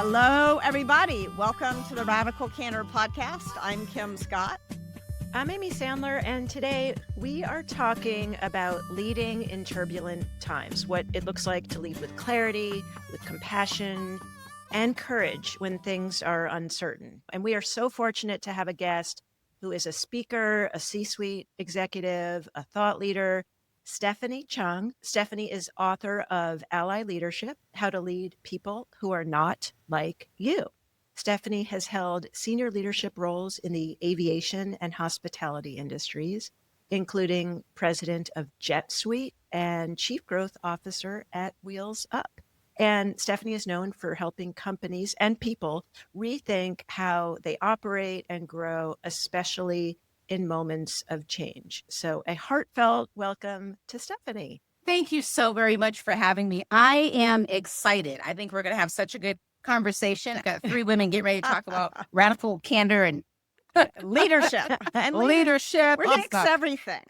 Hello, everybody. Welcome to the Radical Candor podcast. I'm Kim Scott. I'm Amy Sandler, and today we are talking about leading in turbulent times, what it looks like to lead with clarity, with compassion, and courage when things are uncertain. And we are so fortunate to have a guest who is a speaker, a C-suite executive, a thought leader, Stephanie Chung. Stephanie is author of Ally Leadership, How to Lead People Who Are Not Like You. Stephanie has held senior leadership roles in the aviation and hospitality industries, including president of JetSuite and chief growth officer at Wheels Up. And Stephanie is known for helping companies and people rethink how they operate and grow, especially in moments of change. So a heartfelt welcome to Stephanie. Thank you so very much for having me. I am excited. I think we're going to have such a good conversation. I've got three women getting ready to talk about radical candor and leadership. And leadership. We're going to mix everything.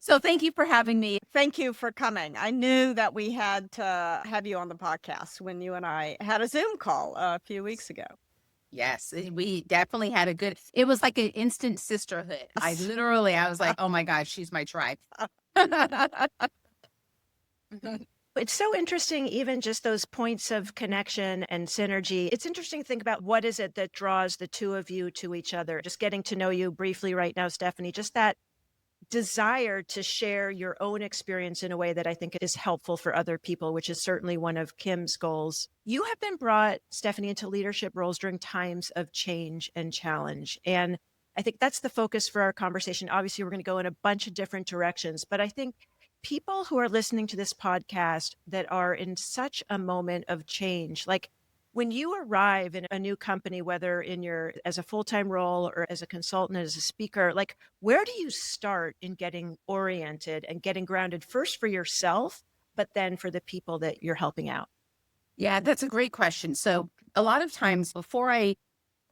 So thank you for having me. Thank you for coming. I knew that we had to have you on the podcast when you and I had a Zoom call a few weeks ago. Yes, we definitely had it was like an instant sisterhood. I was like, oh my God, she's my tribe. It's so interesting, even just those points of connection and synergy. It's interesting to think about what is it that draws the two of you to each other. Just getting to know you briefly right now, Stephanie, just that desire to share your own experience in a way that I think is helpful for other people, which is certainly one of Kim's goals. You have been brought, Stephanie, into leadership roles during times of change and challenge. And I think that's the focus for our conversation. Obviously, we're going to go in a bunch of different directions, but I think people who are listening to this podcast that are in such a moment of change, like when you arrive in a new company, whether as a full-time role or as a consultant, as a speaker, like where do you start in getting oriented and getting grounded first for yourself, but then for the people that you're helping out? Yeah, that's a great question. So a lot of times before I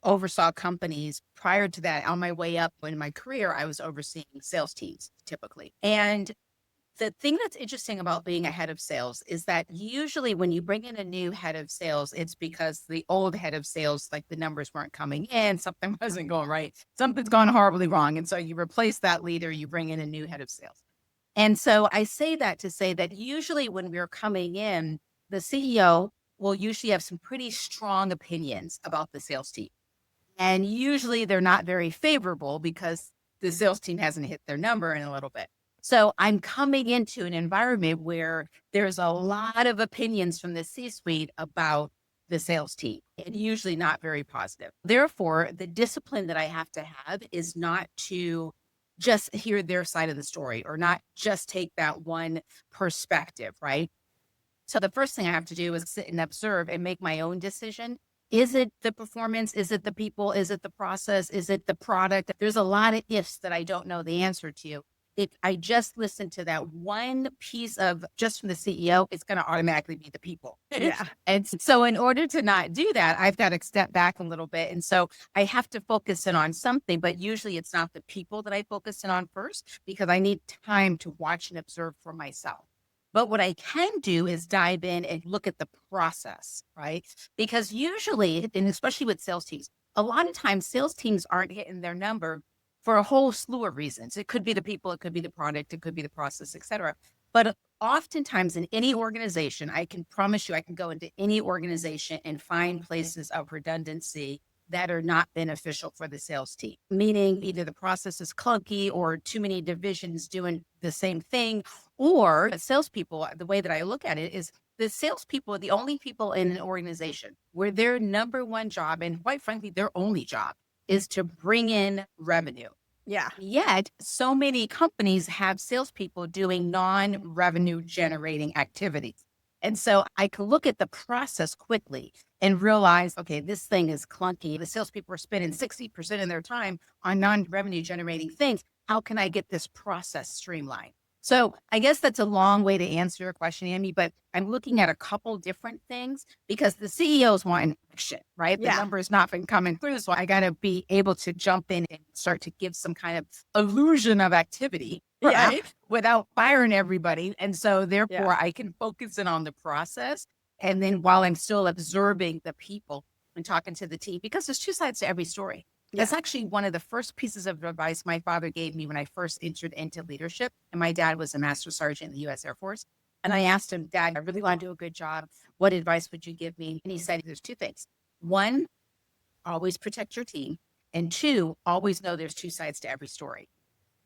oversaw companies, prior to that, on my way up in my career, I was overseeing sales teams typically. And the thing that's interesting about being a head of sales is that usually when you bring in a new head of sales, it's because the old head of sales, like the numbers weren't coming in, something wasn't going right, something's gone horribly wrong. And so you replace that leader, you bring in a new head of sales. And so I say that to say that usually when we're coming in, the CEO will usually have some pretty strong opinions about the sales team. And usually they're not very favorable because the sales team hasn't hit their number in a little bit. So I'm coming into an environment where there's a lot of opinions from the C-suite about the sales team, and usually not very positive. Therefore, the discipline that I have to have is not to just hear their side of the story or not just take that one perspective, right? So the first thing I have to do is sit and observe and make my own decision. Is it the performance? Is it the people? Is it the process? Is it the product? There's a lot of ifs that I don't know the answer to. If I just listen to that one piece of just from the CEO, it's going to automatically be the people. Yeah. And so in order to not do that, I've got to step back a little bit. And so I have to focus in on something, but usually it's not the people that I focus in on first because I need time to watch and observe for myself. But what I can do is dive in and look at the process, right? Because usually, and especially with sales teams, a lot of times sales teams aren't hitting their number for a whole slew of reasons. It could be the people, it could be the product, it could be the process, et cetera. But oftentimes in any organization, I can promise you, I can go into any organization and find places of redundancy that are not beneficial for the sales team, meaning either the process is clunky or too many divisions doing the same thing, or salespeople, the way that I look at it is the salespeople are the only people in an organization where their number one job, and quite frankly, their only job, is to bring in revenue. Yeah. Yet, so many companies have salespeople doing non-revenue generating activities. And so I can look at the process quickly and realize, okay, this thing is clunky. The salespeople are spending 60% of their time on non-revenue generating things. How can I get this process streamlined? So I guess that's a long way to answer your question, Amy, but I'm looking at a couple different things because the CEOs want action, right? The number's not been coming through. So I got to be able to jump in and start to give some kind of illusion of activity, right? Without firing everybody. And so therefore I can focus in on the process And then while I'm still observing the people and talking to the team, because there's two sides to every story. That's actually one of the first pieces of advice my father gave me when I first entered into leadership. And my dad was a master sergeant in the U.S. Air Force. And I asked him, Dad, I really want to do a good job. What advice would you give me? And he said, there's two things. One, always protect your team. And two, always know there's two sides to every story.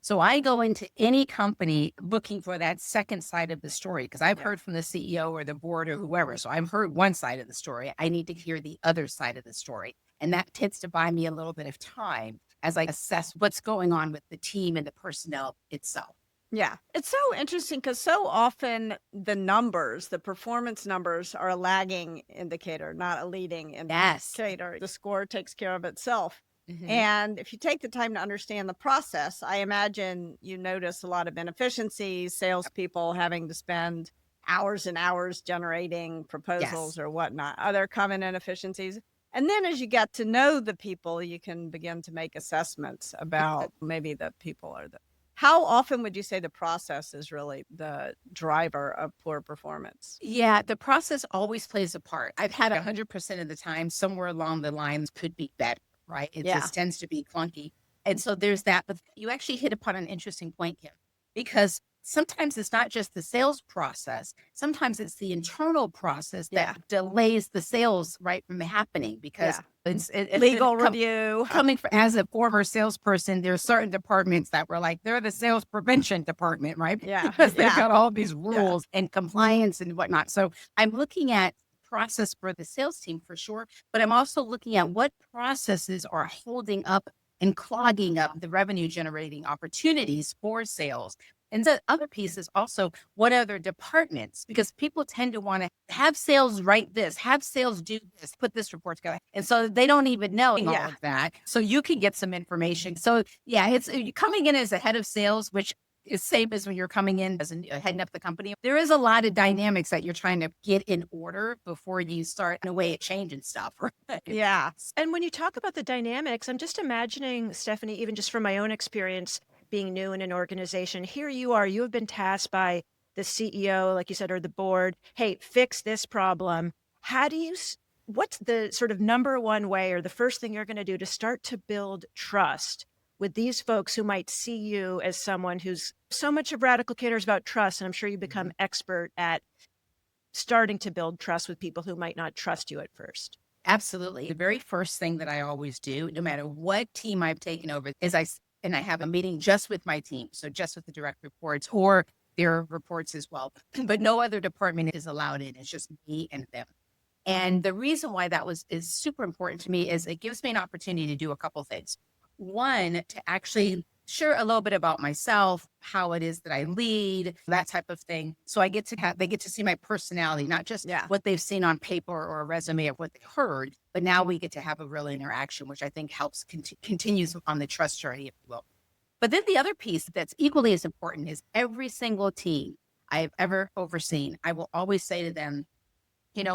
So I go into any company looking for that second side of the story because I've heard from the CEO or the board or whoever. So I've heard one side of the story. I need to hear the other side of the story. And that tends to buy me a little bit of time as I assess what's going on with the team and the personnel itself. Yeah. It's so interesting because so often the numbers, the performance numbers are a lagging indicator, not a leading indicator. The score takes care of itself. Mhm. And if you take the time to understand the process, I imagine you notice a lot of inefficiencies, salespeople having to spend hours and hours generating proposals or whatnot, other common inefficiencies. And then as you get to know the people, you can begin to make assessments about maybe the people or the. How often would you say the process is really the driver of poor performance? Yeah, the process always plays a part. I've had 100% of the time somewhere along the lines could be better, right? It just tends to be clunky. And so there's that. But you actually hit upon an interesting point here because sometimes it's not just the sales process. Sometimes it's the internal process that delays the sales right from happening because it's legal review. Coming as a former salesperson, there are certain departments that were like, they're the sales prevention department, right? Yeah. Because they've got all these rules and compliance and whatnot. So I'm looking at process for the sales team for sure, but I'm also looking at what processes are holding up and clogging up the revenue generating opportunities for sales. And the other piece is also what other departments, because people tend to want to have sales write this, have sales do this, put this report together. And so they don't even know all of that. So you can get some information. So it's coming in as a head of sales, which is same as when you're coming in as heading up the company. There is a lot of dynamics that you're trying to get in order before you start in a way of changing stuff. Right? Yeah. And when you talk about the dynamics, I'm just imagining, Stephanie, even just from my own experience being new in an organization, here you are, you have been tasked by the CEO, like you said, or the board, hey, fix this problem. How do you, what's the sort of number one way or the first thing you're going to do to start to build trust with these folks who might see you as someone who's so much of Radical Candor is about trust. And I'm sure you become expert at starting to build trust with people who might not trust you at first. Absolutely. The very first thing that I always do, no matter what team I've taken over, is I have a meeting just with my team. So just with the direct reports or their reports as well. But no other department is allowed in. It's just me and them. And the reason why that is super important to me is it gives me an opportunity to do a couple things. One, to actually share a little bit about myself, how it is that I lead, that type of thing. So they get to see my personality, not just what they've seen on paper or a resume of what they heard, but now we get to have a real interaction, which I think helps continues on the trust journey, if you will. But then the other piece that's equally as important is every single team I have ever overseen, I will always say to them,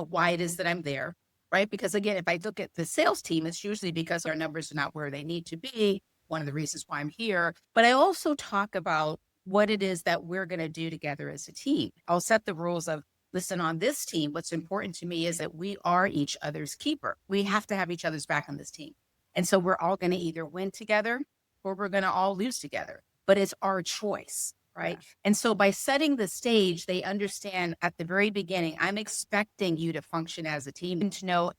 why it is that I'm there, right? Because again, if I look at the sales team, it's usually because our numbers are not where they need to be. One of the reasons why I'm here. But I also talk about what it is that we're going to do together as a team. I'll set the rules of, listen, on this team, what's important to me is that we are each other's keeper. We have to have each other's back on this team. And so we're all going to either win together or we're going to all lose together. But it's our choice, right? Yeah. And so by setting the stage, they understand at the very beginning, I'm expecting you to function as a team and to know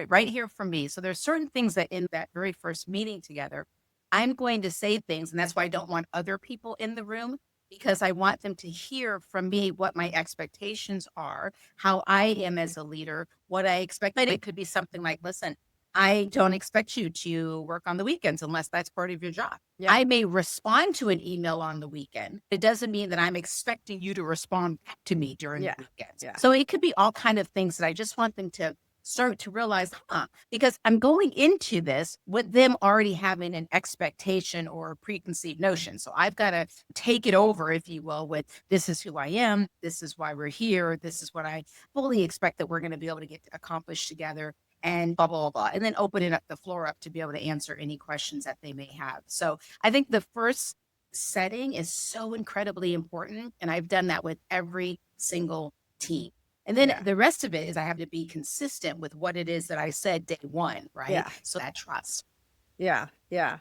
right here from me. So there's certain things that in that very first meeting together, I'm going to say things, and that's why I don't want other people in the room, because I want them to hear from me what my expectations are, how I am as a leader, what I expect. It could be something like, listen, I don't expect you to work on the weekends unless that's part of your job. Yeah. I may respond to an email on the weekend. It doesn't mean that I'm expecting you to respond back to me during the weekends. Yeah. So it could be all kind of things that I just want them to start to realize, because I'm going into this with them already having an expectation or a preconceived notion. So I've got to take it over, if you will, with this is who I am. This is why we're here. This is what I fully expect that we're going to be able to get accomplished together and blah, blah, blah. And then opening up the floor up to be able to answer any questions that they may have. So I think the first setting is so incredibly important. And I've done that with every single team. And then the rest of it is I have to be consistent with what it is that I said day one, right? Yeah. So that trust. Yeah. Yeah.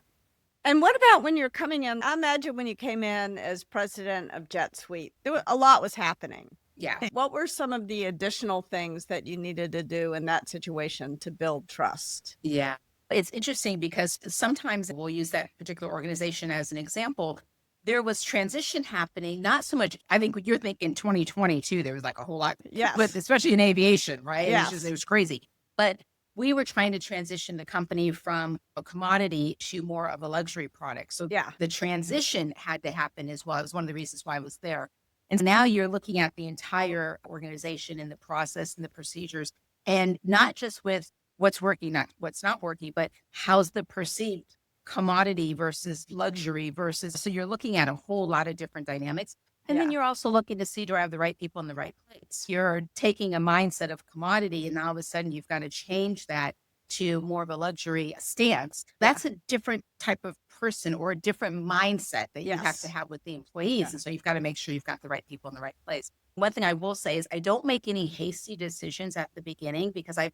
And what about when you're coming in? I imagine when you came in as president of JetSuite, a lot was happening. Yeah. What were some of the additional things that you needed to do in that situation to build trust? Yeah. It's interesting because sometimes we'll use that particular organization as an example. There was transition happening, not so much. I think when you're thinking 2022, there was like a whole lot, Yes. but especially in aviation, right? Yes. It was crazy. But we were trying to transition the company from a commodity to more of a luxury product. So the transition had to happen as well. It was one of the reasons why I was there. And now you're looking at the entire organization and the process and the procedures, and not just with what's working, not what's not working, but how's the perceived commodity versus luxury versus, so you're looking at a whole lot of different dynamics. And then you're also looking to see, do I have the right people in the right place? You're taking a mindset of commodity, and all of a sudden you've got to change that to more of a luxury stance. That's a different type of person or a different mindset that you have to have with the employees. And so you've got to make sure you've got the right people in the right place. One thing I will say is I don't make any hasty decisions at the beginning, because I've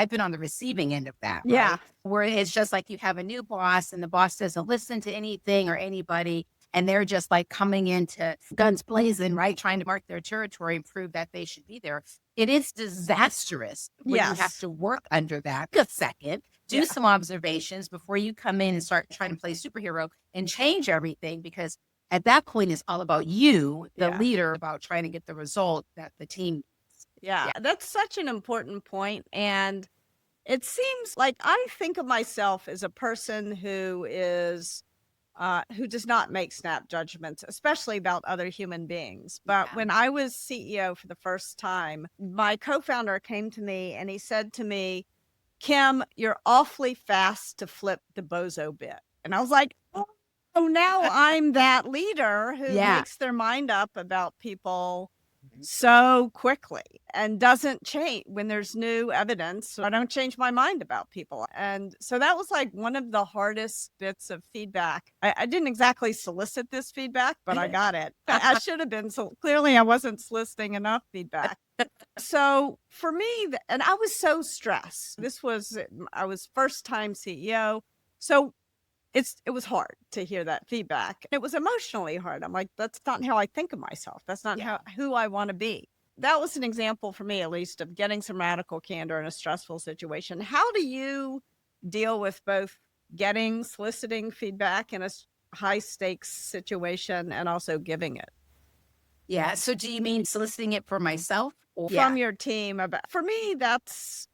been on the receiving end of that. Yeah. Right? Where it's just like you have a new boss and the boss doesn't listen to anything or anybody. And they're just like coming into guns blazing, right? Trying to mark their territory and prove that they should be there. It is disastrous when you have to work under that. A second, do some observations before you come in and start trying to play superhero and change everything, because at that point it's all about you, the leader, about trying to get the result that the team needs. Yeah, that's such an important point. And it seems like I think of myself as a person who does not make snap judgments, especially about other human beings. But when I was CEO for the first time, my co-founder came to me and he said to me, "Kim, you're awfully fast to flip the bozo bit." And I was like, oh, now I'm that leader who makes their mind up about people so quickly and doesn't change when there's new evidence. So I don't change my mind about people. And so that was like one of the hardest bits of feedback. I didn't exactly solicit this feedback, but I got it. I should have been. So clearly I wasn't soliciting enough feedback. So for me, and I was so stressed. I was first time CEO. So it was hard to hear that feedback. It was emotionally hard. I'm like, that's not how I think of myself. That's not who I want to be. That was an example for me, at least, of getting some radical candor in a stressful situation. How do you deal with both soliciting feedback in a high stakes situation and also giving it? Yeah. So do you mean soliciting it for myself or from your team? For me, that's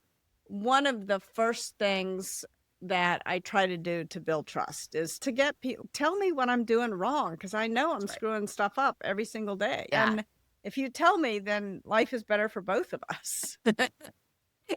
one of the first things that I try to do to build trust is to get people, tell me what I'm doing wrong, because I know I'm screwing stuff up every single day. And if you tell me, then life is better for both of us.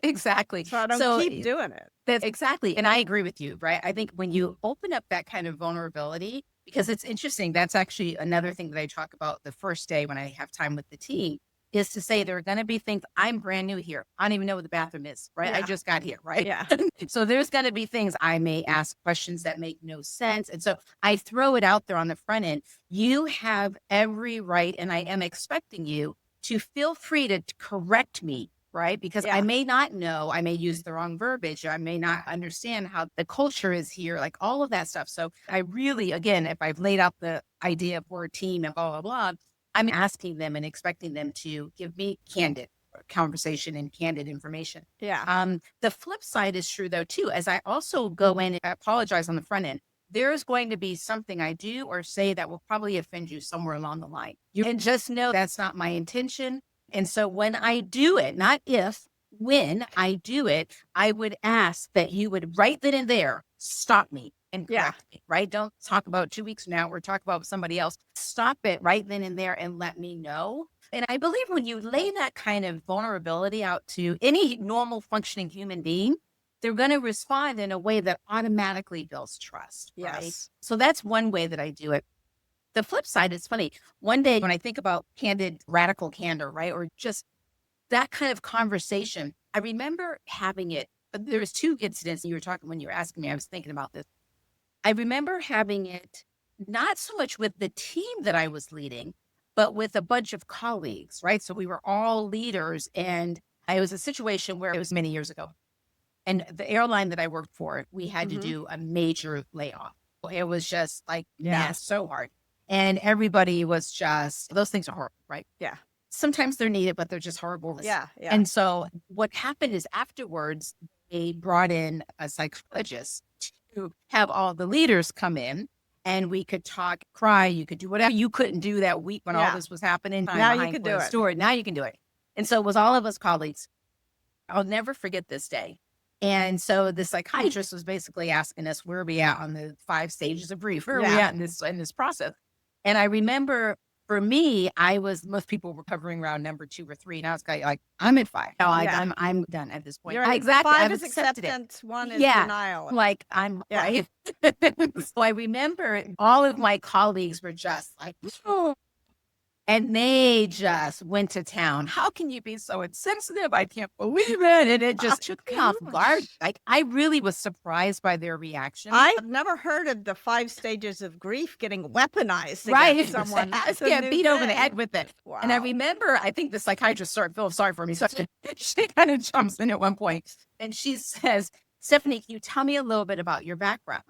Exactly. So I don't keep doing it. That's exactly. And I agree with you, right? I think when you open up that kind of vulnerability, because it's interesting, that's actually another thing that I talk about the first day when I have time with the team, is to say there are going to be things. I'm brand new here. I don't even know what the bathroom is, right? I just got here, right? Yeah. So there's going to be things I may ask questions that make no sense. And so I throw it out there on the front end. You have every right, and I am expecting you to feel free to correct me, right? Because I may not know, I may use the wrong verbiage. I may not understand how the culture is here, like all of that stuff. So I really, again, if I've laid out the idea for a team and blah, blah, blah, I'm asking them and expecting them to give me candid conversation and candid information. Yeah. The flip side is true though, too, as I also go in and apologize on the front end. There's going to be something I do or say that will probably offend you somewhere along the line. And just know that's not my intention. And so when I do it, not if, when I do it, I would ask that you would right then and there stop me and correct me, right? Don't talk about 2 weeks from now or talk about somebody else. Stop it right then and there and let me know. And I believe when you lay that kind of vulnerability out to any normal functioning human being, they're going to respond in a way that automatically builds trust. Right? Yes. So that's one way that I do it. The flip side is funny. One day when I think about candid, radical candor, right? Or just that kind of conversation, I remember having it. There was 2 incidents you were talking when you were asking me. I was thinking about this. I remember having it not so much with the team that I was leading, but with a bunch of colleagues, right? So we were all leaders. And it was a situation where it was many years ago. And the airline that I worked for, we had to do a major layoff. It was just like, so hard. And everybody was just, those things are horrible, right? Yeah. Sometimes they're needed, but they're just horrible. Yeah. And so what happened is afterwards, they brought in a psychologist to have all the leaders come in, and we could talk, cry, you could do whatever you couldn't do that week when all this was happening. Now you can do it. Now you can do it. And so it was all of us colleagues. I'll never forget this day. And so the psychiatrist was basically asking us, where are we at on the 5 stages of grief? Where are we at in this process? And I remember for me, most people were covering around number 2 or 3. And I was like, I'm at 5. No, I'm done at this point. You're exactly. 5 is acceptance, 1 is denial. Like I'm right. So I remember all of my colleagues were just like, oh. And they just went to town. How can you be so insensitive? I can't believe it. And it just took me off guard. Like, I really was surprised by their reaction. I've never heard of the 5 stages of grief getting weaponized right. against someone. I was getting beat over the head with it. Wow. And I remember, I think the psychiatrist felt sorry for me. So she kind of jumps in at one point and she says, Stephanie, can you tell me a little bit about your background?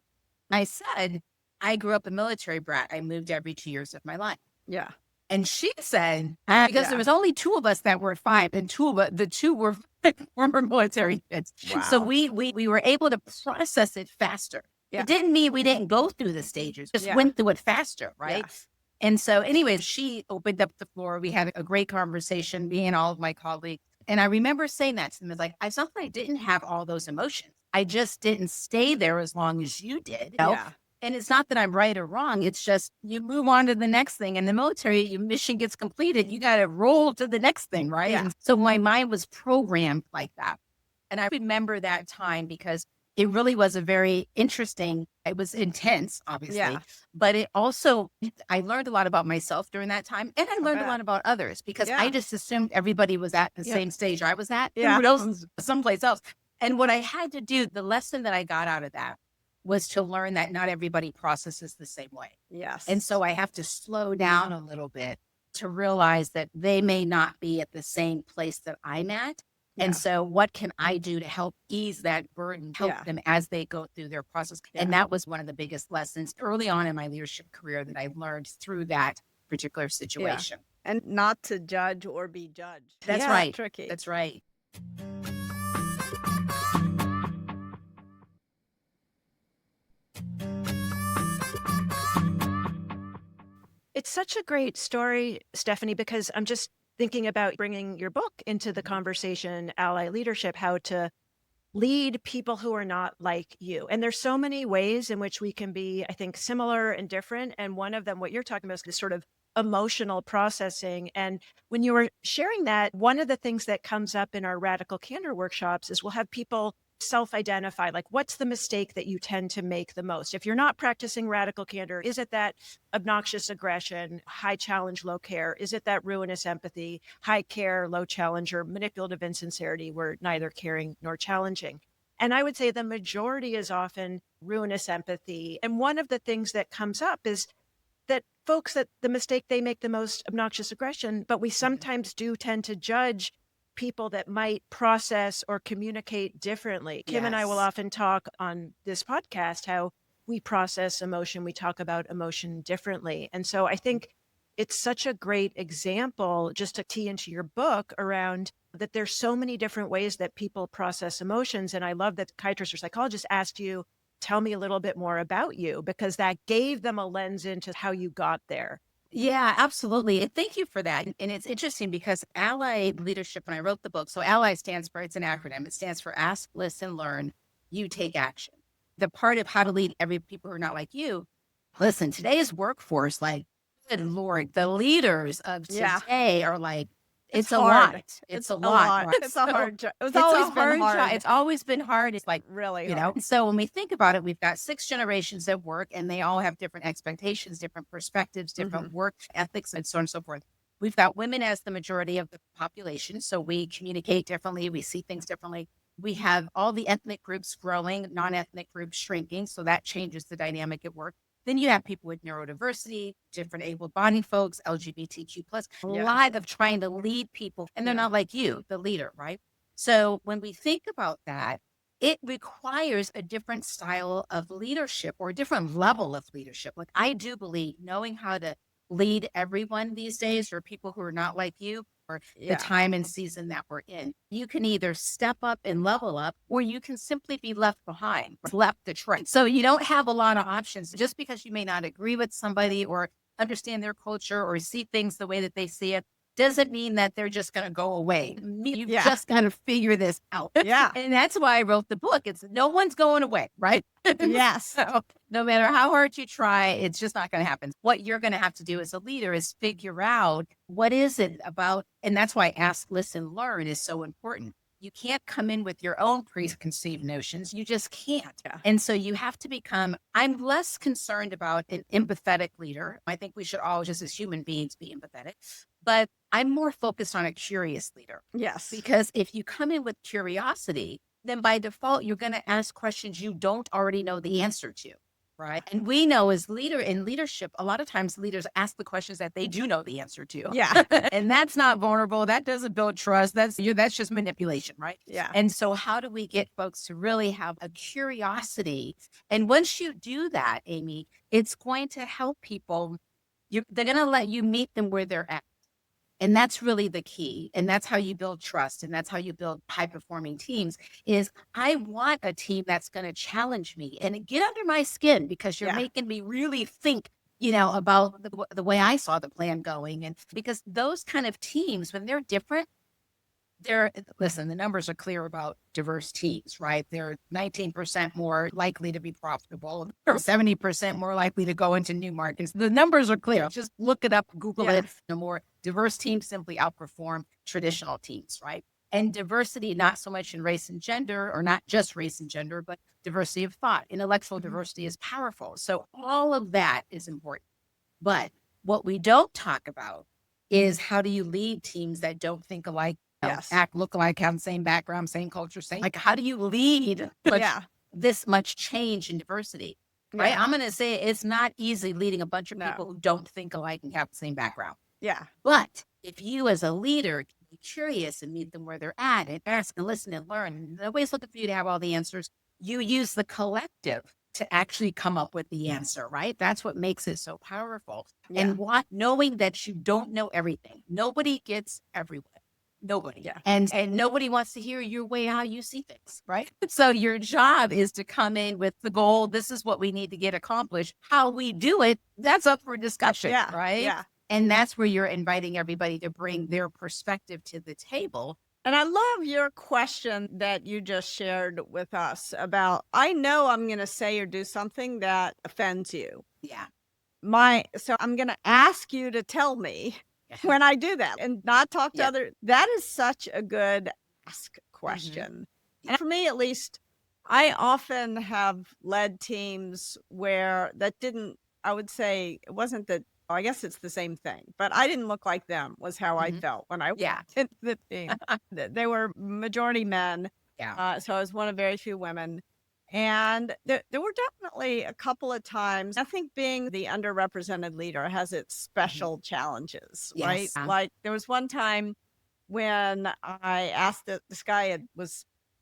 And I said, I grew up a military brat. I moved every 2 years of my life. Yeah. And she said, because there was only 2 of us that were at 5, and the 2 were former military kids. Wow. So we were able to process it faster. Yeah. It didn't mean we didn't go through the stages, just went through it faster, right? Yes. And so anyways, she opened up the floor. We had a great conversation, me and all of my colleagues. And I remember saying that to them. It's like, it's not that I didn't have all those emotions. I just didn't stay there as long as you did. You know? Yeah. And it's not that I'm right or wrong. It's just you move on to the next thing. In the military, your mission gets completed. You got to roll to the next thing, right? Yeah. And so my mind was programmed like that. And I remember that time because it really was a very interesting, it was intense, obviously. But it also, I learned a lot about myself during that time. And I learned a lot about others because I just assumed everybody was at the same stage I was at. Yeah. Else, someplace else. And what I had to do, the lesson that I got out of that was to learn that not everybody processes the same way. Yes. And so I have to slow down a little bit to realize that they may not be at the same place that I'm at. Yeah. And so what can I do to help ease that burden, help them as they go through their process? Yeah. And that was one of the biggest lessons early on in my leadership career that I learned through that particular situation. Yeah. And not to judge or be judged. That's right. Tricky. That's right. It's such a great story, Stephanie, because I'm just thinking about bringing your book into the conversation, Ally Leadership, how to lead people who are not like you. And there's so many ways in which we can be, I think, similar and different. And one of them, what you're talking about, is this sort of emotional processing. And when you were sharing that, one of the things that comes up in our Radical Candor workshops is we'll have people self-identify, like, what's the mistake that you tend to make the most? If you're not practicing radical candor, is it that obnoxious aggression, high challenge, low care? Is it that ruinous empathy, high care, low challenge, or manipulative insincerity, where neither caring nor challenging? And I would say the majority is often ruinous empathy. And one of the things that comes up is that folks, that the mistake they make the most, obnoxious aggression, but we sometimes do tend to judge people that might process or communicate differently. Kim and I will often talk on this podcast how we process emotion. We talk about emotion differently. And so I think it's such a great example, just to tee into your book, around that there's so many different ways that people process emotions. And I love that the psychiatrist or psychologist asked you, tell me a little bit more about you, because that gave them a lens into how you got there. Yeah, absolutely. And thank you for that. And it's interesting because Ally Leadership, when I wrote the book, so Ally stands for, it's an acronym. It stands for Ask, Listen, Learn, You Take Action. The part of how to lead every people who are not like you. Listen, today's workforce, like, good Lord, the leaders of today are like, it's a hard. Lot. It's a lot. Right? It's a hard job. It's always been hard. It's always been hard. It's like, really, you know. So when we think about it, we've got 6 generations at work, and they all have different expectations, different perspectives, different work ethics, and so on and so forth. We've got women as the majority of the population, so we communicate differently. We see things differently. We have all the ethnic groups growing, non-ethnic groups shrinking, so that changes the dynamic at work. Then you have people with neurodiversity, different able-bodied folks, LGBTQ plus, a Yes. lot of trying to lead people, and they're Yeah. not like you, the leader, right? So when we think about that, it requires a different style of leadership or a different level of leadership. Like I do believe knowing how to lead everyone these days, or people who are not like you, or the Yeah. time and season that we're in. You can either step up and level up, or you can simply be left behind, left the train. So you don't have a lot of options. Just because you may not agree with somebody or understand their culture or see things the way that they see it, doesn't mean that they're just going to go away. You've Yeah. just got to figure this out. Yeah. And that's why I wrote the book. It's no one's going away, right? Yes. So no matter how hard you try, it's just not going to happen. What you're going to have to do as a leader is figure out what is it about. And that's why ask, listen, learn is so important. You can't come in with your own preconceived notions. You just can't. Yeah. And so you have to become, I'm less concerned about an empathetic leader. I think we should all, just as human beings, be empathetic. But I'm more focused on a curious leader. Yes. Because if you come in with curiosity, then by default, you're going to ask questions you don't already know the answer to. Right. And we know as leadership, a lot of times leaders ask the questions that they do know the answer to. Yeah. And that's not vulnerable. That doesn't build trust. That's just manipulation. Right. Yeah. And so how do we get folks to really have a curiosity? And once you do that, Amy, it's going to help people. They're going to let you meet them where they're at. And that's really the key. And that's how you build trust. And that's how you build high performing teams is I want a team that's going to challenge me and get under my skin because you're making me really think, about the way I saw the plan going. And because those kind of teams, when they're different, listen, the numbers are clear about diverse teams, right? They're 19% more likely to be profitable, or 70% more likely to go into new markets. The numbers are clear. Just look it up, Google it. The more diverse teams simply outperform traditional teams, right? And diversity, not so much in race and gender, or not just race and gender, but diversity of thought. Intellectual diversity is powerful. So all of that is important. But what we don't talk about is how do you lead teams that don't think alike, act, look alike, have the same background, same culture, like how do you lead this much change in diversity? Right. I'm going to say it's not easy leading a bunch of people who don't think alike and have the same background. Yeah. But if you as a leader can be curious and meet them where they're at and ask and listen and learn, and nobody's looking for you to have all the answers, you use the collective to actually come up with the answer, right? That's what makes it so powerful. Yeah. And knowing that you don't know everything. Nobody gets everywhere. Nobody. Yeah. And nobody wants to hear your way, how you see things, right? So your job is to come in with the goal. This is what we need to get accomplished. How we do it, that's up for discussion, right? Yeah. And that's where you're inviting everybody to bring their perspective to the table. And I love your question that you just shared with us about, I know I'm going to say or do something that offends you. Yeah. So I'm going to ask you to tell me when I do that and not talk to other. That is such a good ask question. And for me, at least, I often have led teams where I would say it wasn't that. I guess it's the same thing, but I didn't look like them was how I felt when I walked into the team. They were majority men. Yeah. So I was one of very few women. And there were definitely a couple of times, I think being the underrepresented leader has its special challenges, right? Like there was one time when I asked this guy,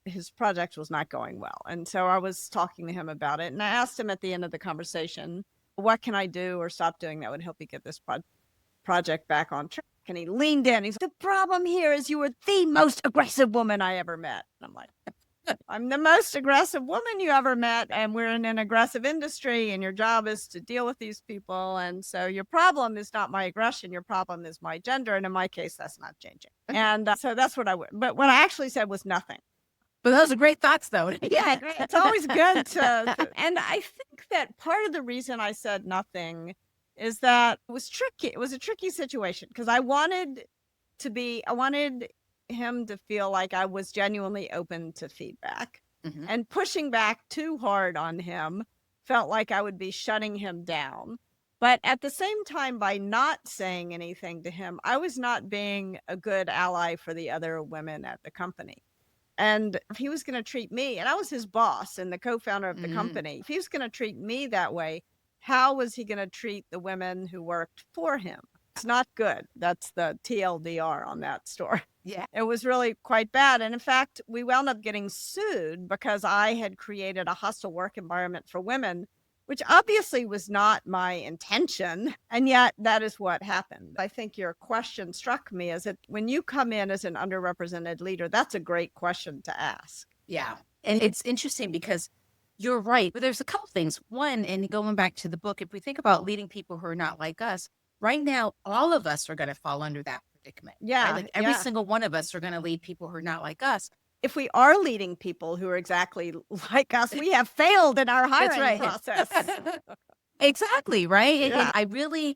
his project was not going well. And so I was talking to him about it. And I asked him at the end of the conversation, what can I do or stop doing that would help you get this project back on track? And he leaned in. He said, the problem here is you were the most aggressive woman I ever met. And I'm like, I'm the most aggressive woman you ever met. And we're in an aggressive industry and your job is to deal with these people. And so your problem is not my aggression. Your problem is my gender. And in my case, that's not changing. And so that's what but what I actually said was nothing. But those are great thoughts, though. Yeah, it's always good to. And I think that part of the reason I said nothing is that it was tricky. It was a tricky situation because I wanted him to feel like I was genuinely open to feedback, and pushing back too hard on him felt like I would be shutting him down. But at the same time, by not saying anything to him, I was not being a good ally for the other women at the company. And if he was going to treat me, and I was his boss and the co-founder of the company, if he was going to treat me that way, how was he going to treat the women who worked for him? It's not good. That's the TLDR on that story. Yeah. It was really quite bad. And in fact, we wound up getting sued because I had created a hostile work environment for women, which obviously was not my intention. And yet that is what happened. I think your question struck me as that when you come in as an underrepresented leader, that's a great question to ask. Yeah. And it's interesting because you're right. But there's a couple things. One, and going back to the book, if we think about leading people who are not like us, right now, all of us are going to fall under that predicament. Yeah. Right? Like every single one of us are going to lead people who are not like us. If we are leading people who are exactly like us, we have failed in our hiring process. Exactly. Right. Yeah. And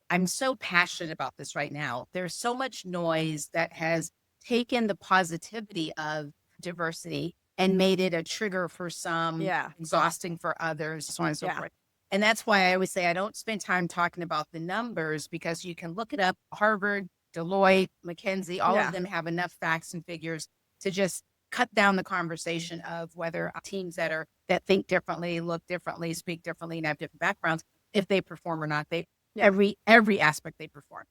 I'm so passionate about this right now. There's so much noise that has taken the positivity of diversity and made it a trigger for some, exhausting for others, so on and so forth. And that's why I always say I don't spend time talking about the numbers, because you can look it up. Harvard, Deloitte, McKinsey, all of them have enough facts and figures to just cut down the conversation of whether teams that think differently, look differently, speak differently, and have different backgrounds, if they perform or not. Every aspect they perform.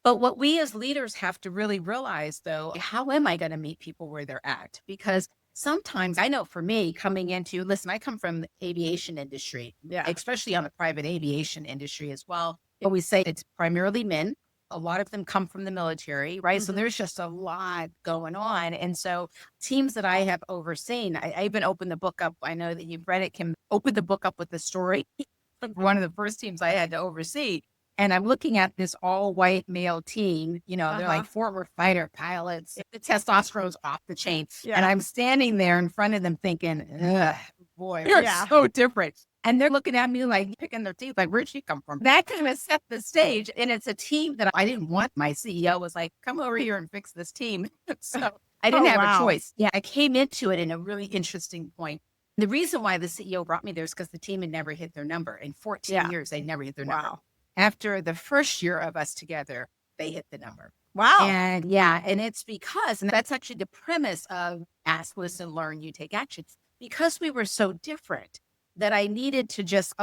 But what we as leaders have to really realize, though, how am I going to meet people where they're at? Because sometimes, I know for me, I come from the aviation industry, especially on the private aviation industry as well. We say it's primarily men. A lot of them come from the military, right? So there's just a lot going on. And so teams that I have overseen, I even opened the book up. I know that you've read it, Kim. Opened the book up with the story of one of the first teams I had to oversee. And I'm looking at this all white male team, they're like former fighter pilots. The testosterone's off the chain. And I'm standing there in front of them thinking, ugh, boy, we're so different. And they're looking at me like picking their teeth, like, where'd she come from? That kind of set the stage. And it's a team that I didn't want. My CEO was like, come over here and fix this team. So I didn't have a choice. Yeah, I came into it in a really interesting point. The reason why the CEO brought me there is because the team had never hit their number. In 14 years, they never hit their number. After the first year of us together, they hit the number. Wow. And it's because, and that's actually the premise of ask, listen, learn, you take action. Because we were so different that I needed to just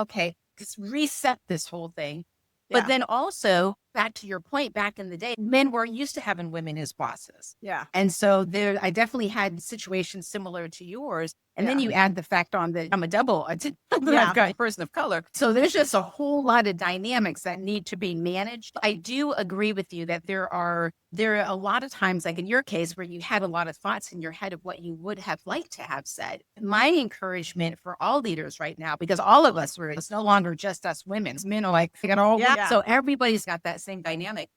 reset this whole thing. But then also, back to your point, back in the day, men were used to having women as bosses. Yeah. And so I definitely had situations similar to yours. And then you add the fact on that I'm I've got a person of color. So there's just a whole lot of dynamics that need to be managed. I do agree with you that there are a lot of times, like in your case, where you had a lot of thoughts in your head of what you would have liked to have said. My encouragement for all leaders right now, because all of us it's no longer just us women. Men are like, they got all so everybody's got that same dynamic.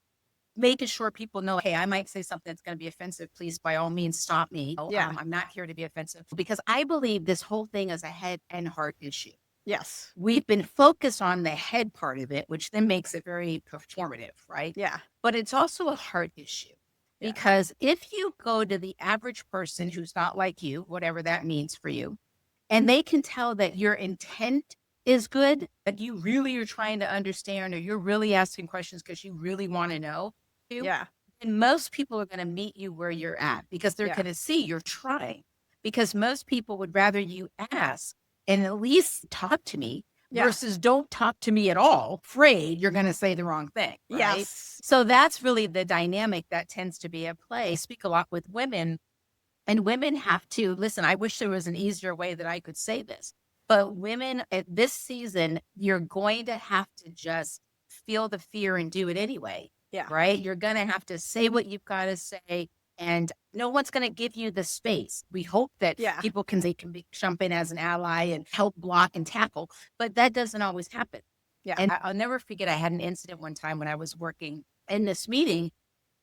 Making sure people know, hey, I might say something that's going to be offensive. Please, by all means, stop me. I'm not here to be offensive, because I believe this whole thing is a head and heart issue. Yes. We've been focused on the head part of it, which then makes it very performative, right? Yeah. But it's also a heart issue, because if you go to the average person who's not like you, whatever that means for you, and they can tell that your intent is good, that you really are trying to understand, or you're really asking questions because you really want to know. And most people are going to meet you where you're at, because they're going to see you're trying. Because most people would rather you ask and at least talk to me versus don't talk to me at all, afraid you're going to say the wrong thing. Right? Yes. So that's really the dynamic that tends to be at play. I speak a lot with women, and women have to listen. I wish there was an easier way that I could say this, but women at this season, you're going to have to just feel the fear and do it anyway. Yeah. Right. You're going to have to say what you've got to say, and no one's going to give you the space. We hope that people can jump in as an ally and help block and tackle, but that doesn't always happen. Yeah. And I'll never forget, I had an incident one time when I was working in this meeting,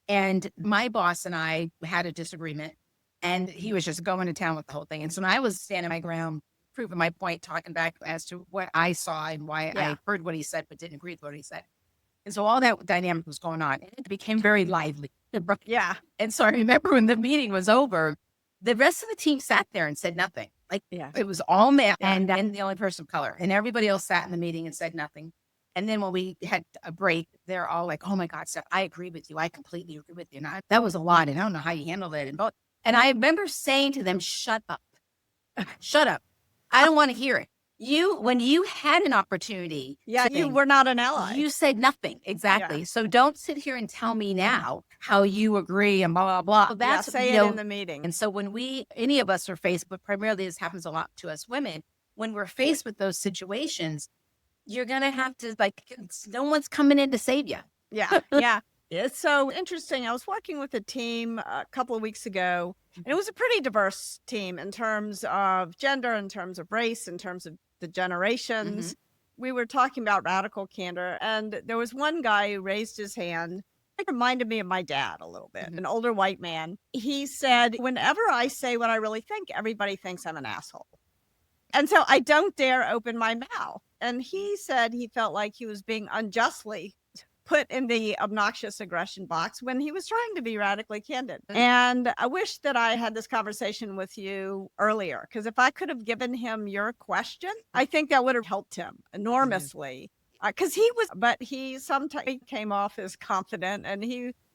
and my boss and I had a disagreement, and he was just going to town with the whole thing. And so I was standing my ground, proving my point, talking back as to what I saw and why I heard what he said, but didn't agree with what he said. And so all that dynamic was going on, and it became very lively. Yeah. And so I remember when the meeting was over, the rest of the team sat there and said nothing. Like it was all male and the only person of color, and everybody else sat in the meeting and said nothing. And then when we had a break, they're all like, oh my God, Steph, I agree with you. I completely agree with you. And that was a lot. And I don't know how you handled it. And I remember saying to them, shut up. Shut up. I don't want to hear it. when you had an opportunity, Yeah, you were not an ally. you said nothing. Exactly. So don't sit here and tell me now how you agree and blah, blah, blah. So that's, say it in the meeting. And so when any of us are faced, but primarily this happens a lot to us women, when we're faced with those situations, you're going to have to, no one's coming in to save you. Yeah. Yeah. It's so interesting. I was working with a team a couple of weeks ago, and it was a pretty diverse team in terms of gender, in terms of race, in terms of the generations. We were talking about radical candor, and there was one guy who raised his hand. It reminded me of my dad a little bit, an older white man. He said, whenever I say what I really think, everybody thinks I'm an asshole. And so I don't dare open my mouth. And he said he felt like he was being unjustly put in the obnoxious aggression box when he was trying to be radically candid. And I wish that I had this conversation with you earlier, because if I could have given him your question, I think that would have helped him enormously. Because he sometimes came off as confident, and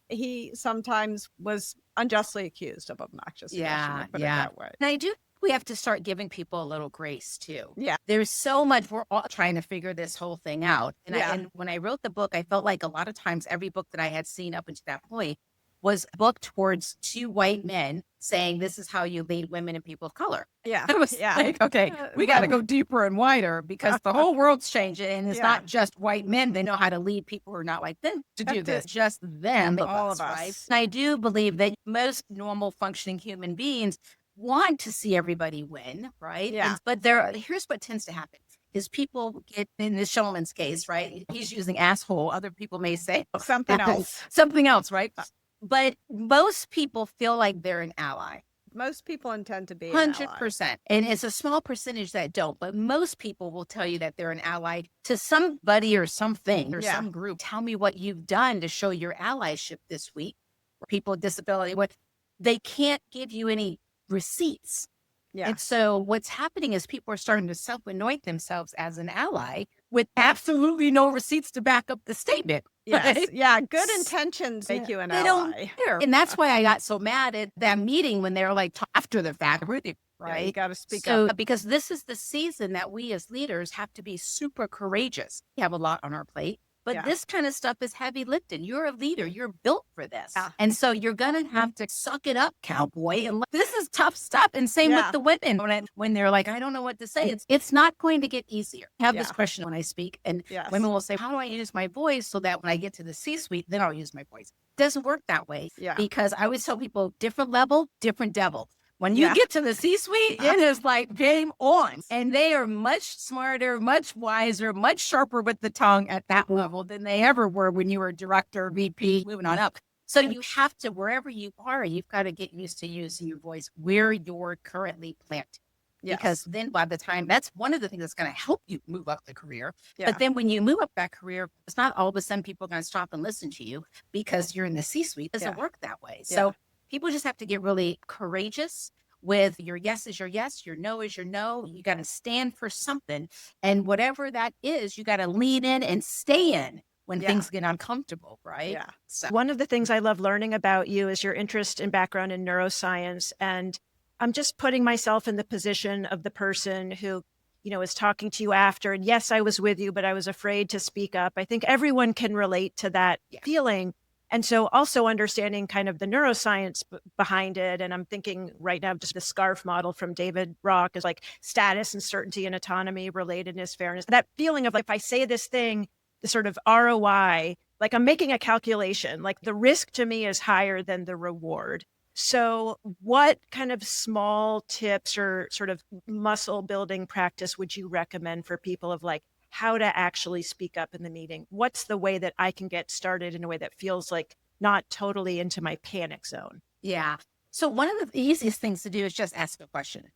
he sometimes was unjustly accused of obnoxious aggression. Put it that way. And we have to start giving people a little grace too. Yeah. There's so much, we're all trying to figure this whole thing out. And when I wrote the book, I felt like a lot of times every book that I had seen up until that point was a book towards two white men saying, this is how you lead women and people of color. Yeah. I was like, okay, we got to go deeper and wider, because the whole world's changing, and it's not just white men. They know how to lead people who are not like them to do this. Just them, all of us. Right? And I do believe that most normal functioning human beings want to see everybody win, right? Yeah. But here's what tends to happen is people get, in this gentleman's case, right? He's using asshole. Other people may say something else, right? But most people feel like they're an ally. Most people intend to be 100%. And it's a small percentage that don't, but most people will tell you that they're an ally to somebody or something or some group. Tell me what you've done to show your allyship this week. People with disability, they can't give you any receipts. Yeah. And so what's happening is people are starting to self-anoint themselves as an ally with absolutely no receipts to back up the statement. Yes. Right? Yeah. Good intentions make you an ally. Don't care. And that's why I got so mad at that meeting when they were like, after the fact, right? Yeah, you got to speak up. Because this is the season that we as leaders have to be super courageous. We have a lot on our plate. But this kind of stuff is heavy lifting. You're a leader. You're built for this. Yeah. And so you're going to have to suck it up, cowboy. And this is tough stuff. And same with the women. When they're like, I don't know what to say. It's not going to get easier. I have this question when I speak. And women will say, how do I use my voice so that when I get to the C-suite, then I'll use my voice? It doesn't work that way. Yeah. Because I always tell people, different level, different devil. When you get to the C-suite, it is like game on. And they are much smarter, much wiser, much sharper with the tongue at that level than they ever were when you were director, VP, moving on up. So you have to, wherever you are, you've got to get used to using your voice where you're currently planted. Yes. Because then by the time, that's one of the things that's going to help you move up the career. Yeah. But then when you move up that career, it's not all of a sudden people are going to stop and listen to you because you're in the C-suite. It doesn't work that way. So people just have to get really courageous with your yes is your yes, your no is your no. You got to stand for something. And whatever that is, you got to lean in and stay in when things get uncomfortable, right? Yeah. So one of the things I love learning about you is your interest and background in neuroscience. And I'm just putting myself in the position of the person who, is talking to you after. And yes, I was with you, but I was afraid to speak up. I think everyone can relate to that feeling. And so also understanding kind of the neuroscience behind it. And I'm thinking right now, just the SCARF model from David Rock is like status and certainty and autonomy, relatedness, fairness. That feeling of like, if I say this thing, the sort of ROI, like I'm making a calculation, like the risk to me is higher than the reward. So what kind of small tips or sort of muscle building practice would you recommend for people of like, how to actually speak up in the meeting? What's the way that I can get started in a way that feels like not totally into my panic zone? Yeah. So one of the easiest things to do is just ask a question,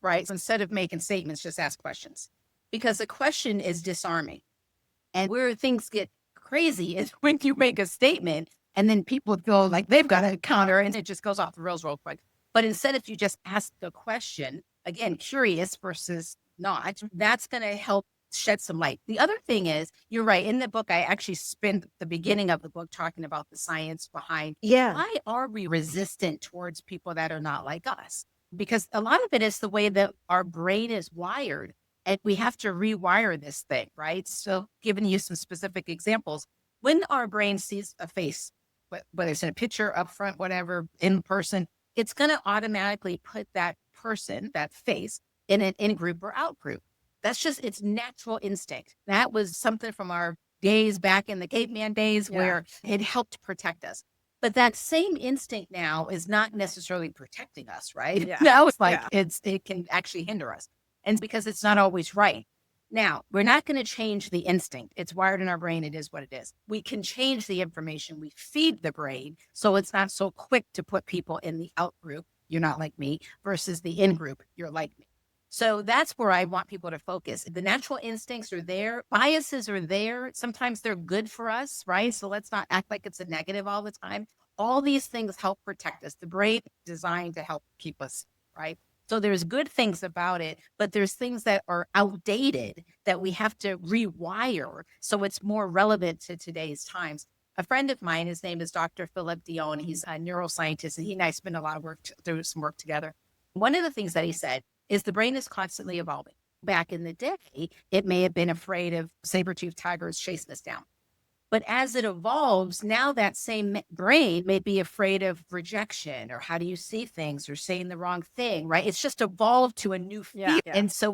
right? So instead of making statements, just ask questions, because a question is disarming. And where things get crazy is when you make a statement and then people feel like they've got a counter and it just goes off the rails real quick. But instead, if you just ask the question, again, curious versus not, that's going to help shed some light. The other thing is, you're right. In the book, I actually spent the beginning of the book talking about the science behind why are we resistant towards people that are not like us? Because a lot of it is the way that our brain is wired. And we have to rewire this thing, right? So giving you some specific examples, when our brain sees a face, whether it's in a picture, up front, whatever, in person, it's going to automatically put that person, that face, in an in-group or out-group. That's just its natural instinct. That was something from our days back in the caveman days where it helped protect us. But that same instinct now is not necessarily protecting us, right? Yeah. Now it's like it can actually hinder us. And because it's not always right. Now, we're not going to change the instinct. It's wired in our brain. It is what it is. We can change the information we feed the brain so it's not so quick to put people in the out group, you're not like me, versus the in group, you're like me. So that's where I want people to focus. The natural instincts are there. Biases are there. Sometimes they're good for us, right? So let's not act like it's a negative all the time. All these things help protect us. The brain is designed to help keep us, right? So there's good things about it, but there's things that are outdated that we have to rewire so it's more relevant to today's times. A friend of mine, his name is Dr. Philip Dion. He's a neuroscientist, and he and I spend a lot of work, do some work together. One of the things that he said is the brain is constantly evolving. Back in the day, it may have been afraid of saber-toothed tigers chasing us down. But as it evolves, now that same brain may be afraid of rejection or how do you see things or saying the wrong thing, right? It's just evolved to a new fear. Yeah. And so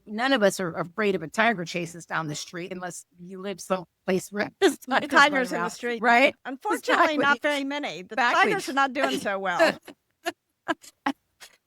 none of us are afraid of a tiger chasing us down the street unless you live someplace where there's tigers in the street. Right? Unfortunately, not very many. The tigers are not doing so well.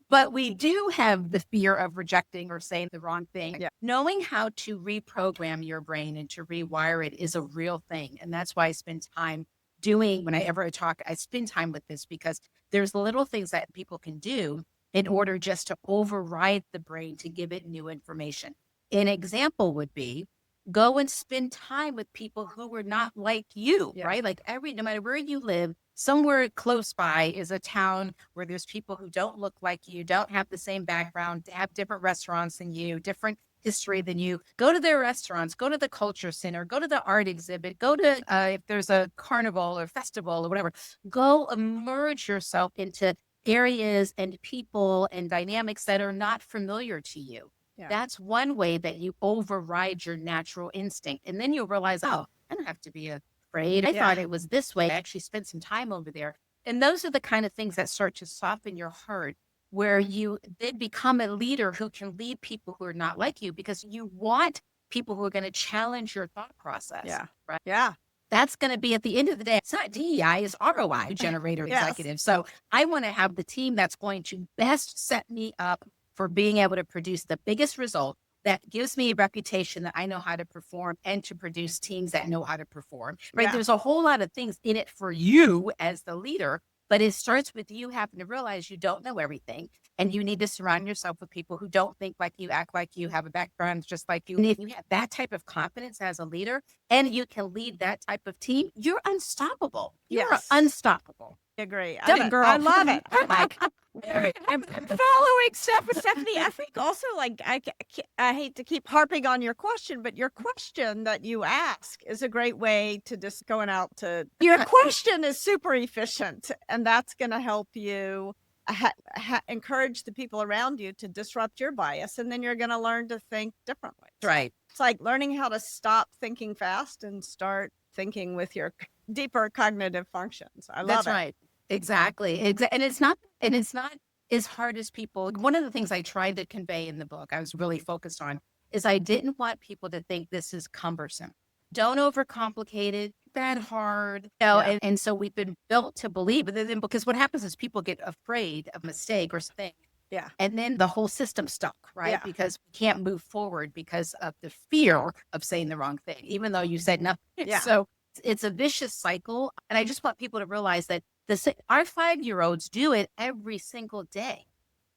But we do have the fear of rejecting or saying the wrong thing. Yeah. Knowing how to reprogram your brain and to rewire it is a real thing. And that's why I spend time doing, whenever I talk, I spend time with this because there's little things that people can do in order just to override the brain to give it new information. An example would be go and spend time with people who are not like you, right? Like no matter where you live, somewhere close by is a town where there's people who don't look like you, don't have the same background, have different restaurants than you, different history than you. Go to their restaurants, go to the culture center, go to the art exhibit, go to, if there's a carnival or festival or whatever, go immerse yourself into areas and people and dynamics that are not familiar to you. Yeah. That's one way that you override your natural instinct. And then you'll realize, oh, I don't have to be afraid. I thought it was this way. I actually spent some time over there. And those are the kind of things that start to soften your heart, where you then become a leader who can lead people who are not like you because you want people who are going to challenge your thought process. Yeah. Right. Yeah. That's going to be at the end of the day. It's not DEI, it's ROI, generator executive. So I want to have the team that's going to best set me up for being able to produce the biggest result that gives me a reputation that I know how to perform and to produce teams that know how to perform, right? Yeah. There's a whole lot of things in it for you as the leader, but it starts with you having to realize you don't know everything and you need to surround yourself with people who don't think like you, act like you, have a background just like you. And if you have that type of confidence as a leader and you can lead that type of team, you're unstoppable. You're unstoppable. I agree. I love it. I'm following Stephanie. I think also, like, I hate to keep harping on your question, but your question that you ask is a great way to just going out to your question is super efficient, and that's going to help you encourage the people around you to disrupt your bias, and then you're going to learn to think differently. Right. It's like learning how to stop thinking fast and start thinking with your deeper cognitive functions. I love it. That's right. Exactly. And it's not as hard as people. One of the things I tried to convey in the book, I was really focused on, is I didn't want people to think this is cumbersome. Don't overcomplicate it. That hard. And so we've been built to believe, because what happens is people get afraid of mistake or something. Yeah. And then the whole system's stuck, right? Yeah. Because we can't move forward because of the fear of saying the wrong thing, even though you said nothing. Yeah. So it's a vicious cycle. And I just want people to realize that our 5-year-olds do it every single day.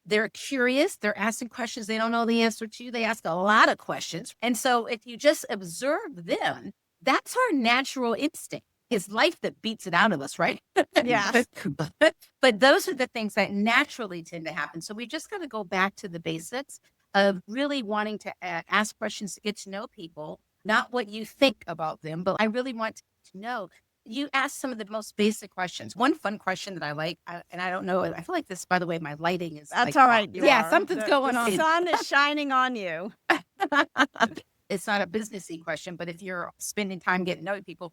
They're curious. They're asking questions they don't know the answer to. They ask a lot of questions. And so if you just observe them, that's our natural instinct. It's life that beats it out of us, right? Yeah. But those are the things that naturally tend to happen. So we just got to go back to the basics of really wanting to ask questions to get to know people, not what you think about them, but I really want to know. You ask some of the most basic questions. One fun question that I like, and I don't know, I feel like this, by the way, my lighting is. That's like, all right. something's going on. The sun is shining on you. It's not a businessy question, but if you're spending time getting to know people,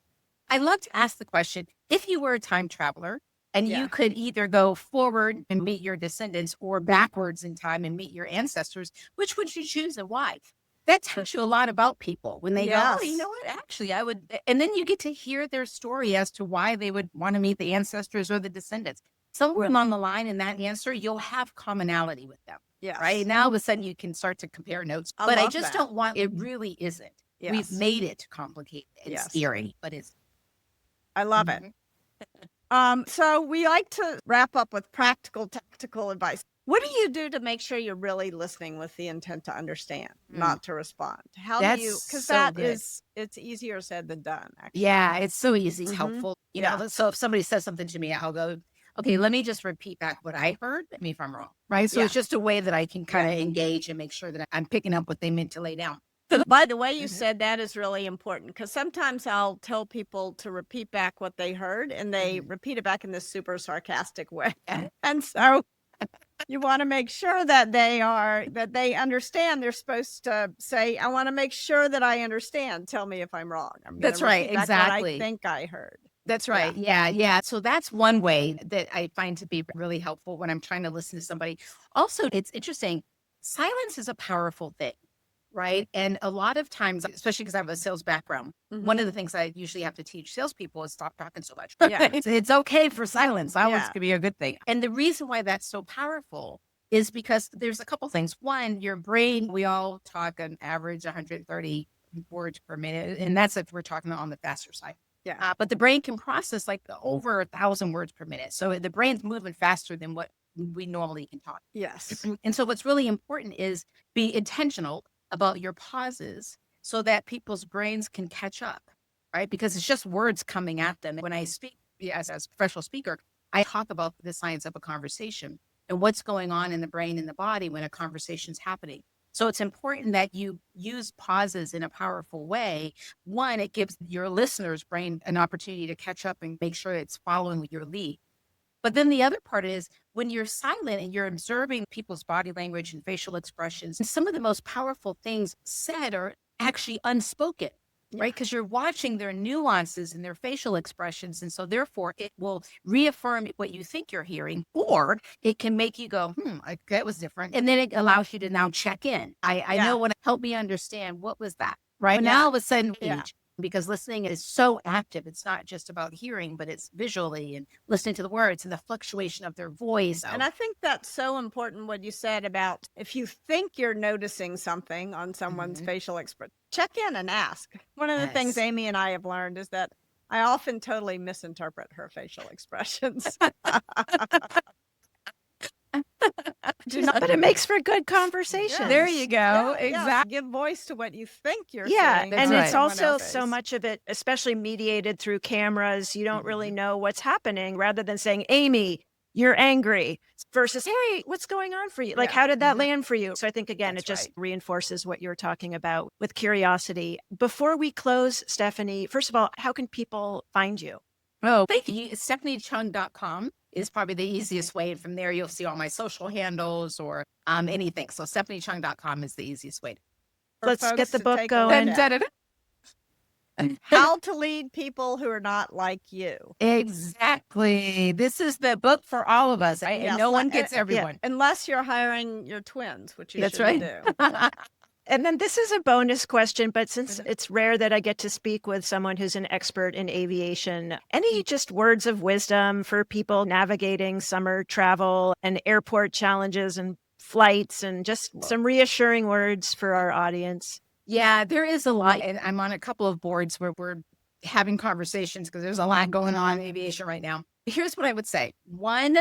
I love to ask the question, if you were a time traveler and you could either go forward and meet your descendants or backwards in time and meet your ancestors, which would you choose and why? That tells you a lot about people when they go, oh, you know what, actually, I would. And then you get to hear their story as to why they would want to meet the ancestors or the descendants. Somewhere along the line in that answer, you'll have commonality with them. Yes. Right. Now, all of a sudden, you can start to compare notes. But I just don't want, it really isn't. Yes. We've made it complicated and scary, but it's. I love it. So we like to wrap up with practical, tactical advice. What do you do to make sure you're really listening with the intent to understand, not to respond? How do you, because it's easier said than done, actually. Yeah, it's so easy. It's helpful. You know, so if somebody says something to me, I'll go, okay, let me just repeat back what I heard. Tell me if I'm wrong. Right. So it's just a way that I can kind of engage and make sure that I'm picking up what they meant to lay down. By the way you said that is really important, because sometimes I'll tell people to repeat back what they heard and they repeat it back in this super sarcastic way. And so you want to make sure that they understand. They're supposed to say, I want to make sure that I understand. Tell me if I'm wrong. That's right. Exactly. What I think I heard. That's right. Yeah. So that's one way that I find to be really helpful when I'm trying to listen to somebody. Also, it's interesting. Silence is a powerful thing. Right. And a lot of times, especially because I have a sales background, one of the things I usually have to teach salespeople is stop talking so much. It's okay for silence. Silence can be a good thing. And the reason why that's so powerful is because there's a couple things. One, your brain, we all talk an average 130 words per minute. And that's if we're talking on the faster side. But the brain can process like over 1,000 words per minute. So the brain's moving faster than what we normally can talk. Yes. And so what's really important is be intentional about your pauses so that people's brains can catch up, right? Because it's just words coming at them. When I speak as a professional speaker, I talk about the science of a conversation and what's going on in the brain and the body when a conversation's happening. So it's important that you use pauses in a powerful way. One, it gives your listener's brain an opportunity to catch up and make sure it's following your lead. But then the other part is when you're silent and you're observing people's body language and facial expressions, some of the most powerful things said are actually unspoken, right? Because you're watching their nuances and their facial expressions. And so therefore it will reaffirm what you think you're hearing, or it can make you go, that was different. And then it allows you to now check in. I know what helped me understand what was that, right? Now all of a sudden, because listening is so active. It's not just about hearing, but it's visually and listening to the words and the fluctuation of their voice. And I think that's so important what you said about if you think you're noticing something on someone's facial expression, check in and ask. One of the things Amy and I have learned is that I often totally misinterpret her facial expressions. But it makes for good conversation. There you go. Exactly. Give voice to what you think you're saying. And it's also so much of it, especially mediated through cameras, you don't really know what's happening, rather than saying, Amy, you're angry, versus, hey, what's going on for you? Like, how did that land for you? So I think, again, it just reinforces what you're talking about with curiosity. Before we close, Stephanie, first of all, how can people find you? Oh, thank you. StephanieChung.com is probably the easiest way. And from there, you'll see all my social handles or anything. So StephanieChung.com is the easiest way. Let's get the book going. How to lead people who are not like you. Exactly. This is the book for all of us. And no one gets everyone. Unless you're hiring your twins, which you shouldn't do. And then this is a bonus question, but since it's rare that I get to speak with someone who's an expert in aviation, any just words of wisdom for people navigating summer travel and airport challenges and flights, and just some reassuring words for our audience? Yeah, there is a lot. And I'm on a couple of boards where we're having conversations because there's a lot going on in aviation right now. Here's what I would say. One,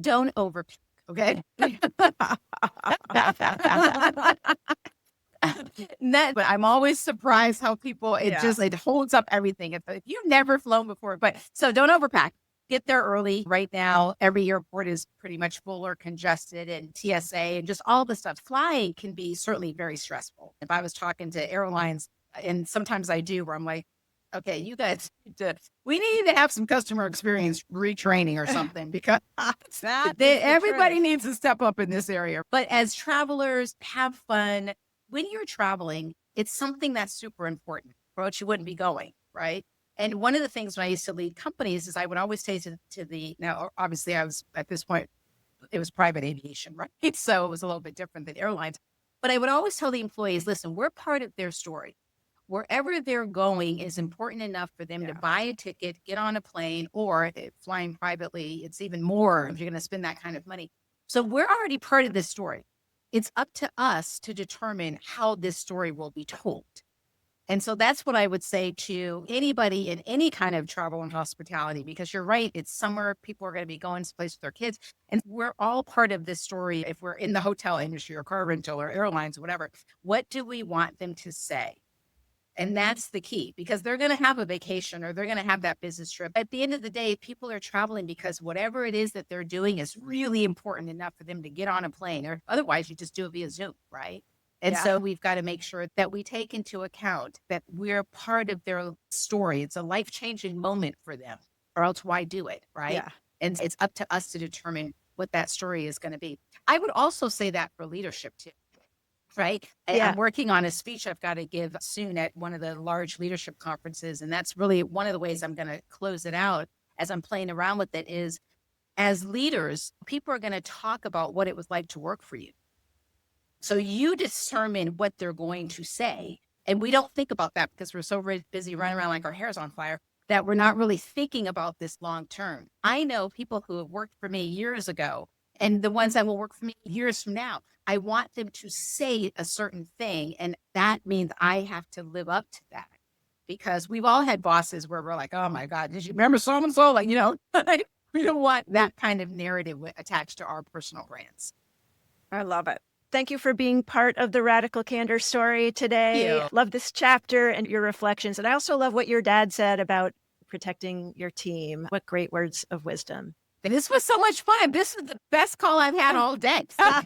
don't overpay. Okay. But I'm always surprised how people, it holds up everything. If you've never flown before, but so don't overpack. Get there early. Right now, every airport is pretty much full or congested, and TSA and just all the stuff. Flying can be certainly very stressful. If I was talking to airlines, and sometimes I do, where I'm like, okay, you guys, we need to have some customer experience retraining or something because everybody needs to step up in this area. But as travelers, have fun. When you're traveling, it's something that's super important, or else you wouldn't be going, right? And one of the things when I used to lead companies is I would always say now, obviously I was at this point, it was private aviation, right? So it was a little bit different than airlines. But I would always tell the employees, listen, we're part of their story. Wherever they're going is important enough for them to buy a ticket, get on a plane, or flying privately, it's even more if you're going to spend that kind of money. So we're already part of this story. It's up to us to determine how this story will be told. And so that's what I would say to anybody in any kind of travel and hospitality, because you're right, it's summer, people are going to be going someplace with their kids, and we're all part of this story. If we're in the hotel industry or car rental or airlines or whatever, what do we want them to say? And that's the key, because they're going to have a vacation or they're going to have that business trip. At the end of the day, people are traveling because whatever it is that they're doing is really important enough for them to get on a plane, or otherwise you just do it via Zoom, right? And so we've got to make sure that we take into account that we're part of their story. It's a life-changing moment for them, or else why do it, right? Yeah. And it's up to us to determine what that story is going to be. I would also say that for leadership too, right? Yeah. I'm working on a speech I've got to give soon at one of the large leadership conferences. And that's really one of the ways I'm going to close it out as I'm playing around with it is, as leaders, people are going to talk about what it was like to work for you. So you determine what they're going to say. And we don't think about that because we're so busy running around like our hair's on fire that we're not really thinking about this long term. I know people who have worked for me years ago and the ones that will work for me years from now. I want them to say a certain thing. And that means I have to live up to that, because we've all had bosses where we're like, oh my God, did you remember so-and-so? Like, we don't want that kind of narrative attached to our personal brands. I love it. Thank you for being part of the Radical Candor story today. Love this chapter and your reflections. And I also love what your dad said about protecting your team. What great words of wisdom. This was so much fun. This is the best call I've had all day. All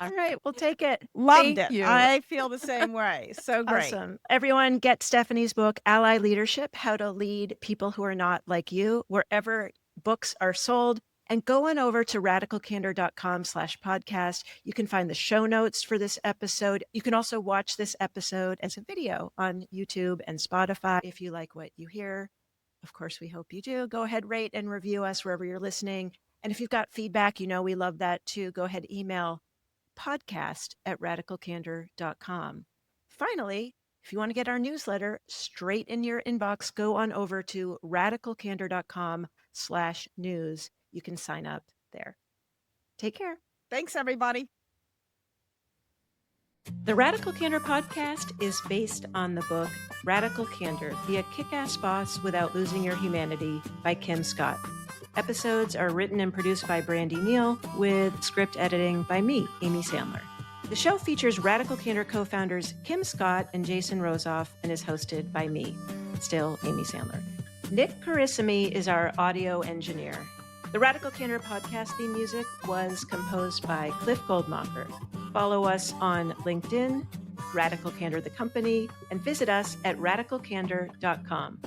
right, we'll take it. Loved Thank it. you. I feel the same way. So great. Awesome. Everyone get Stephanie's book, Ally Leadership, How to Lead People Who Are Not Like You, wherever books are sold. And go on over to radicalcandor.com/podcast. You can find the show notes for this episode. You can also watch this episode as a video on YouTube and Spotify if you like what you hear. Of course, we hope you do. Go ahead, rate and review us wherever you're listening. And if you've got feedback, we love that too. Go ahead, email podcast@radicalcandor.com. Finally, if you want to get our newsletter straight in your inbox, go on over to radicalcandor.com/news. You can sign up there. Take care. Thanks, everybody. The Radical Candor podcast is based on the book Radical Candor, Be a Kick-Ass Boss Without Losing Your Humanity by Kim Scott. Episodes are written and produced by Brandy Neal with script editing by me, Amy Sandler. The show features Radical Candor co-founders Kim Scott and Jason Rosoff and is hosted by me, still Amy Sandler. Nick Carissimi is our audio engineer. The Radical Candor podcast theme music was composed by Cliff Goldmacher. Follow us on LinkedIn, Radical Candor the company, and visit us at radicalcandor.com.